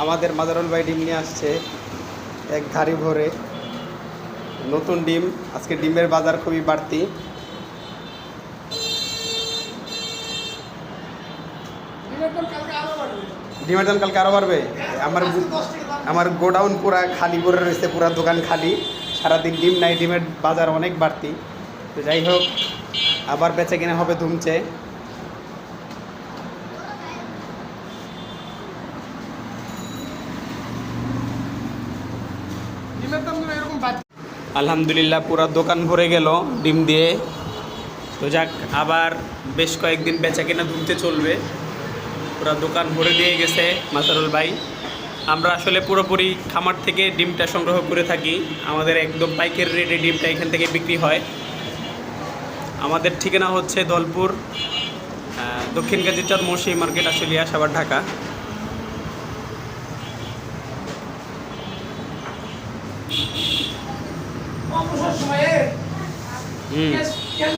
আমাদের মাজারুল ভাই ডিম নিয়ে আসছে এক ঘাড়ি ভরে নতুন ডিম। আজকে ডিমের বাজার খুবই বাড়তি। ডিমের দাম কালকে আরও বাড়বে। আমার গোডাউন পুরা খালি করে রয়েছে, পুরা দোকান খালি, সারাদিন ডিম নাই, ডিমের বাজার অনেক বাড়তি। তো যাই হোক, আবার বেচে কিনা হবে ধুমছে। আলহামদুলিল্লাহ পুরা দোকান ভরে গেল ডিম দিয়ে। তো যাক, আবার বেশ কয়েকদিন বেচা কেনা ধুমতে চলবে। পুরা দোকান ভরে দিয়ে গেছে মাজারুল ভাই। আমরা আসলে পুরোপুরি খামার থেকে ডিমটা সংগ্রহ করে থাকি। আমাদের একদম পাইকারি রেটে ডিমটা এখান থেকে বিক্রি হয়। আমাদের ঠিকানা হচ্ছে দলপুর, দক্ষিণ গাজীচর মৌসি মার্কেট, আশুলিয়া, সাভার, ঢাকা।